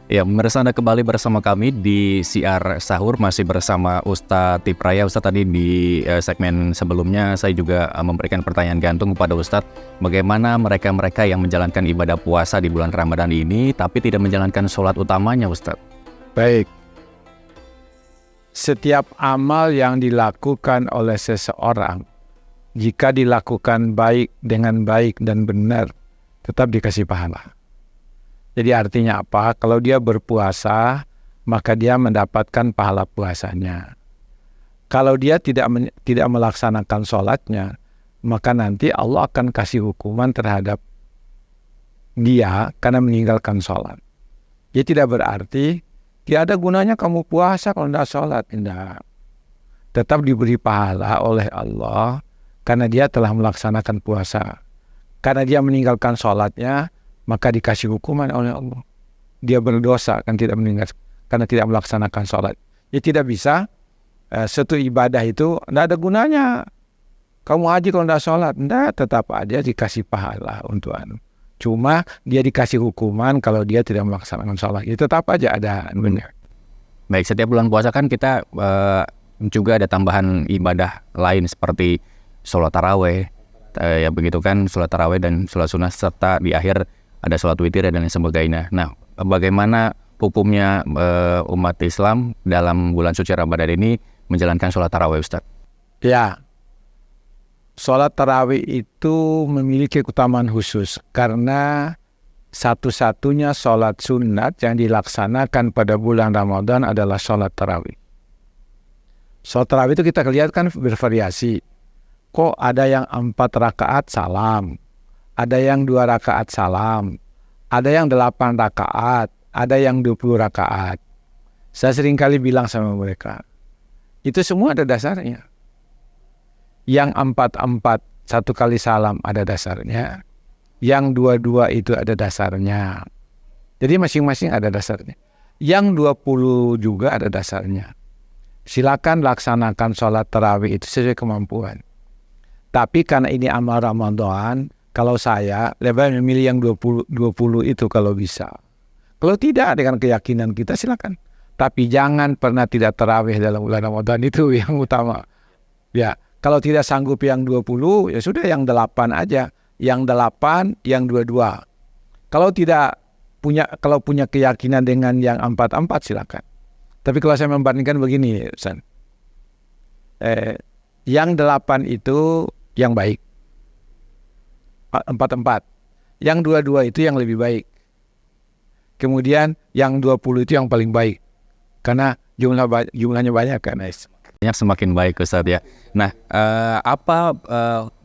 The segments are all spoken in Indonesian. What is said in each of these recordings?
Ya, pemirsa, Anda kembali bersama kami di Siar Sahur, masih bersama Ustadz Tipraya. Ustadz, tadi di segmen sebelumnya saya juga memberikan pertanyaan gantung kepada Ustadz, bagaimana mereka-mereka yang menjalankan ibadah puasa di bulan Ramadan ini tapi tidak menjalankan sholat utamanya, Ustadz? Baik. Setiap amal yang dilakukan oleh seseorang, jika dilakukan baik dengan baik dan benar, tetap dikasih pahala. Jadi artinya apa? Kalau dia berpuasa, maka dia mendapatkan pahala puasanya. Kalau dia tidak melaksanakan sholatnya, maka nanti Allah akan kasih hukuman terhadap dia karena meninggalkan sholat. Dia tidak berarti tidak ada gunanya kamu puasa kalau tidak sholat. Tidak. Tetap diberi pahala oleh Allah karena dia telah melaksanakan puasa. Karena dia meninggalkan sholatnya, maka dikasih hukuman oleh Allah. Dia berdosa karena tidak melaksanakan sholat. Ya tidak bisa suatu ibadah itu tidak ada gunanya. Kamu haji kalau tidak sholat, tidak, tetap aja dikasih pahala untuk Cuma dia dikasih hukuman kalau dia tidak melaksanakan sholat. Itu tetap aja ada benar. Baik, setiap bulan puasa kan kita juga ada tambahan ibadah lain seperti sholat taraweh, ya begitu kan, sholat taraweh dan sholat sunnah, serta di akhir ada sholat witir dan lain sebagainya. Nah, bagaimana hukumnya umat Islam dalam bulan suci Ramadan ini menjalankan sholat tarawih, Ustaz? Ya, sholat tarawih itu memiliki keutamaan khusus karena satu-satunya sholat sunat yang dilaksanakan pada bulan Ramadan adalah sholat tarawih. Sholat tarawih itu kita lihat kan bervariasi. Kok ada yang 4 rakaat salam, ada yang 2 rakaat salam, ada yang 8 rakaat, ada yang 20 rakaat. Saya sering kali bilang sama mereka, itu semua ada dasarnya. Yang 4-4 1 kali salam ada dasarnya. Yang 2-2 itu ada dasarnya. Jadi masing-masing ada dasarnya. Yang 20 juga ada dasarnya. Silakan laksanakan sholat tarawih itu sesuai kemampuan. Tapi karena ini amal Ramadan, kalau saya lebih memilih yang 20 itu kalau bisa. Kalau tidak dengan keyakinan kita silakan. Tapi jangan pernah tidak tarawih dalam bulan Ramadan, itu yang utama. Ya, kalau tidak sanggup yang 20 ya sudah yang 8 aja. Yang 8, yang 22. Kalau punya keyakinan dengan yang 4-4 silakan. Tapi kalau saya membandingkan begini, San. Yang 8 itu yang baik. 4-4. Yang 22 itu yang lebih baik. Kemudian yang 20 itu yang paling baik. Karena jumlahnya banyak kan. Banyak semakin baik, Ustaz, ya. Nah, apa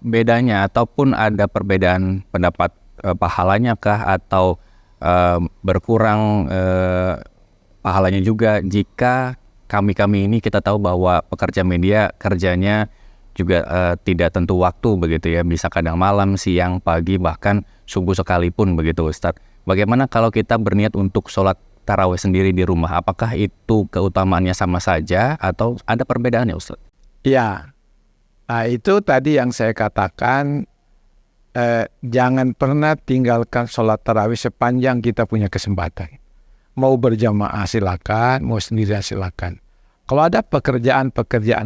bedanya ataupun ada perbedaan pendapat pahalanya kah atau berkurang pahalanya juga jika kami ini kita tahu bahwa pekerja media kerjanya juga tidak tentu waktu begitu ya, bisa kadang malam, siang, pagi, bahkan subuh sekalipun begitu, Ustadz. Bagaimana kalau kita berniat untuk sholat tarawih sendiri di rumah? Apakah itu keutamaannya sama saja atau ada perbedaannya, Ustadz? Ya, nah itu tadi yang saya katakan, jangan pernah tinggalkan sholat tarawih sepanjang kita punya kesempatan. Mau berjamaah silakan, mau sendiri silakan. Kalau ada pekerjaan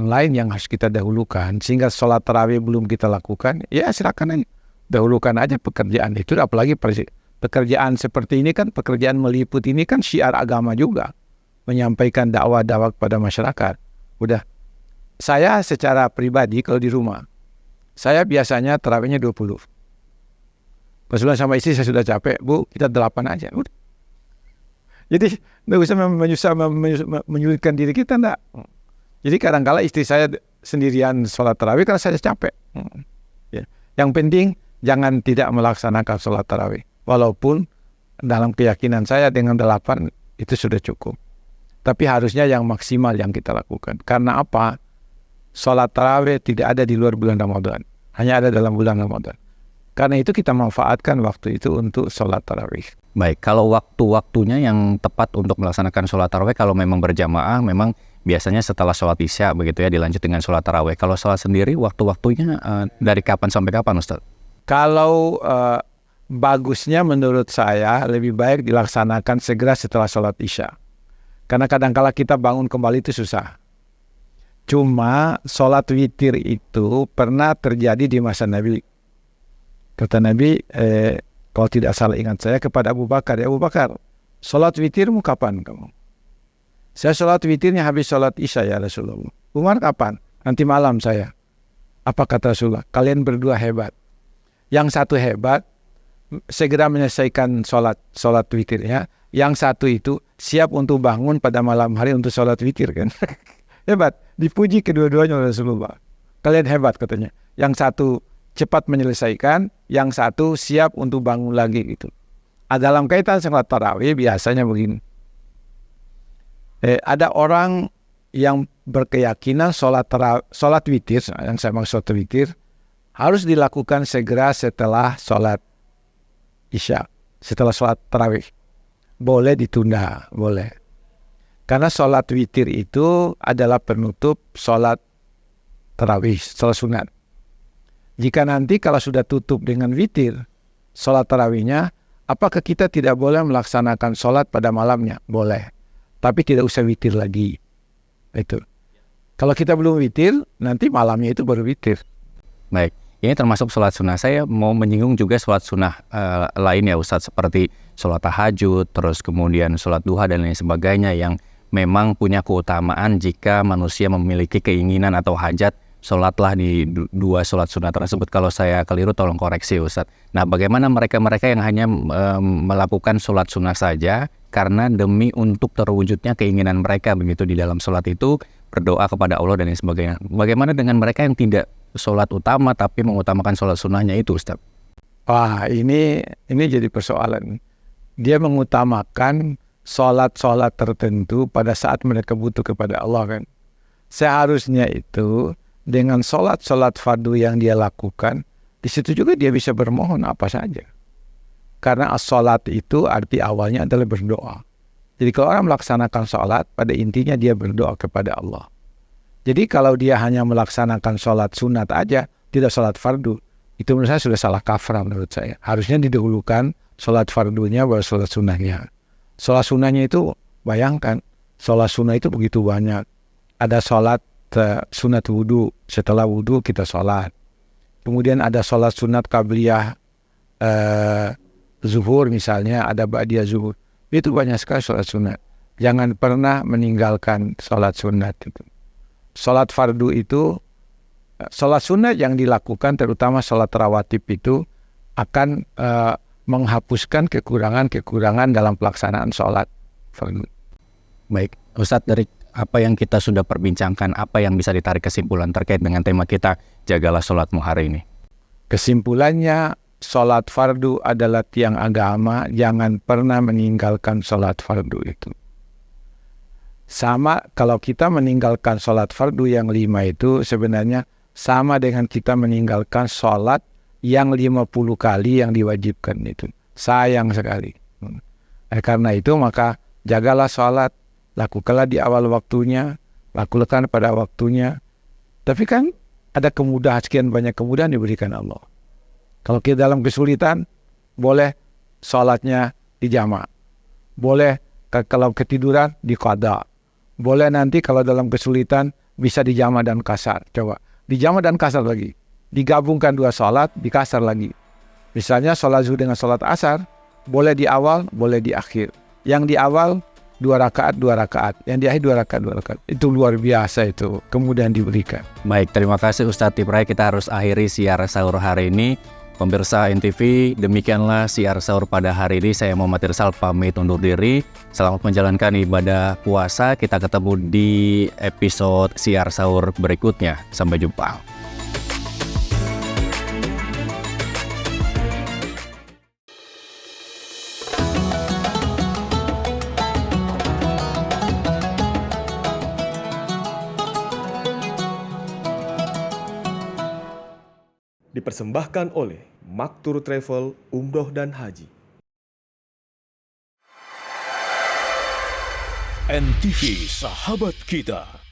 lain yang harus kita dahulukan, sehingga sholat tarawih belum kita lakukan, ya silakan aja. Dahulukan aja pekerjaan itu, apalagi pekerjaan seperti ini kan, pekerjaan meliput ini kan syiar agama juga. Menyampaikan dakwah kepada masyarakat. Udah, saya secara pribadi kalau di rumah, saya biasanya tarawihnya 20. Pas sama istri saya sudah capek, Bu, kita 8 aja. Udah. Jadi tidak usah menyulitkan diri kita, enggak. Jadi kadang-kala istri saya sendirian sholat tarawih karena saya capek. Ya. Yang penting jangan tidak melaksanakan sholat tarawih. Walaupun dalam keyakinan saya dengan 8 itu sudah cukup. Tapi harusnya yang maksimal yang kita lakukan. Karena apa? Sholat tarawih tidak ada di luar bulan Ramadan. Hanya ada dalam bulan Ramadan. Karena itu kita manfaatkan waktu itu untuk sholat tarawih. Baik, kalau waktu-waktunya yang tepat untuk melaksanakan sholat tarawih, kalau memang berjamaah, memang biasanya setelah sholat isya begitu ya, dilanjut dengan sholat tarawih. Kalau sholat sendiri, waktu-waktunya dari kapan sampai kapan, Ustaz? Kalau bagusnya menurut saya lebih baik dilaksanakan segera setelah sholat Isya. Karena kadang-kala kita bangun kembali itu susah. Cuma sholat witir itu pernah terjadi di masa Nabi. Kata Nabi, kalau tidak salah ingat saya kepada Abu Bakar, ya Abu Bakar, sholat witirmu kapan kamu? Saya sholat witirnya habis sholat Isya ya Rasulullah. Umar kapan? Nanti malam saya. Apa kata Rasulullah? Kalian berdua hebat. Yang satu hebat, segera menyelesaikan sholat witirnya. Yang satu itu siap untuk bangun pada malam hari untuk sholat witir kan. Hebat. Dipuji kedua-duanya oleh Rasulullah. Kalian hebat katanya. Yang satu cepat menyelesaikan, yang satu siap untuk bangun lagi gitu. Dalam kaitan sholat tarawih biasanya begini. Ada orang yang berkeyakinan sholat witir, yang saya maksud sholat witir, harus dilakukan segera setelah sholat Isya, setelah sholat tarawih. Boleh ditunda, boleh. Karena sholat witir itu adalah penutup sholat tarawih, sholat sunat. Jika nanti kalau sudah tutup dengan witir, sholat tarawihnya, apakah kita tidak boleh melaksanakan sholat pada malamnya? Boleh. Tapi tidak usah witir lagi. Itu. Kalau kita belum witir, nanti malamnya itu baru witir. Baik, ini termasuk sholat sunnah. Saya mau menyinggung juga sholat sunnah lain ya Ustadz, seperti sholat tahajud, terus kemudian sholat duha dan lain sebagainya yang memang punya keutamaan jika manusia memiliki keinginan atau hajat, sholatlah di dua sholat sunnah tersebut. Kalau saya keliru tolong koreksi Ustadz. Nah, bagaimana mereka-mereka yang hanya melakukan sholat sunnah saja karena demi untuk terwujudnya keinginan mereka begitu di dalam sholat itu, berdoa kepada Allah dan lain sebagainya. Bagaimana dengan mereka yang tidak sholat utama tapi mengutamakan sholat sunnahnya itu Ustadz? Wah, ini jadi persoalan. Dia mengutamakan sholat-sholat tertentu pada saat mereka butuh kepada Allah kan. Seharusnya itu dengan sholat-sholat fardu yang dia lakukan, di situ juga dia bisa bermohon apa saja. Karena as-sholat itu arti awalnya adalah berdoa. Jadi kalau orang melaksanakan sholat, pada intinya dia berdoa kepada Allah. Jadi kalau dia hanya melaksanakan sholat sunat aja, tidak sholat fardu, itu menurut saya sudah salah kaprah menurut saya. Harusnya didahulukan sholat fardunya baru sholat sunnahnya. Sholat sunnahnya itu, bayangkan, sholat sunnah itu begitu banyak. Ada sholat sunat wudhu, setelah wudhu kita sholat. Kemudian ada sholat sunat qabliyah zuhur misalnya, ada ba'diyah zuhur. Itu banyak sekali sholat sunat. Jangan pernah meninggalkan sholat sunat itu. Sholat fardu itu, sholat sunat yang dilakukan terutama sholat rawatib itu akan menghapuskan kekurangan-kekurangan dalam pelaksanaan sholat fardu. Baik, Ustadz, dari apa yang kita sudah perbincangkan, apa yang bisa ditarik kesimpulan terkait dengan tema kita, jagalah sholatmu hari ini? Kesimpulannya, sholat fardu adalah tiang agama, jangan pernah meninggalkan sholat fardu itu. Sama kalau kita meninggalkan sholat fardu yang 5 itu sebenarnya sama dengan kita meninggalkan sholat yang 50 kali yang diwajibkan itu. Sayang sekali. Karena itu maka jagalah sholat, lakukanlah di awal waktunya, lakukan pada waktunya. Tapi kan ada kemudahan, sekian banyak kemudahan diberikan Allah. Kalau kita dalam kesulitan, boleh sholatnya dijamak. Boleh kalau ketiduran diqada. Boleh nanti kalau dalam kesulitan bisa dijamak dan kasar. Coba, dijamak dan kasar lagi. Digabungkan 2 sholat, dikasar lagi. Misalnya sholat zuhur dengan sholat asar, boleh di awal, boleh di akhir. Yang di awal 2 rakaat, 2 rakaat. Yang di akhir 2 rakaat, 2 rakaat. Itu luar biasa itu, kemudian diberikan. Baik, terima kasih Ustadz Tiprai. Kita harus akhiri siar sahur hari ini. Pemirsa NTV, demikianlah siar sahur pada hari ini. Saya Muhammad Irsal pamit undur diri. Selamat menjalankan ibadah puasa. Kita ketemu di episode siar sahur berikutnya. Sampai jumpa. Dipersembahkan oleh Maktur Travel Umroh dan Haji. NTV Sahabat Kita.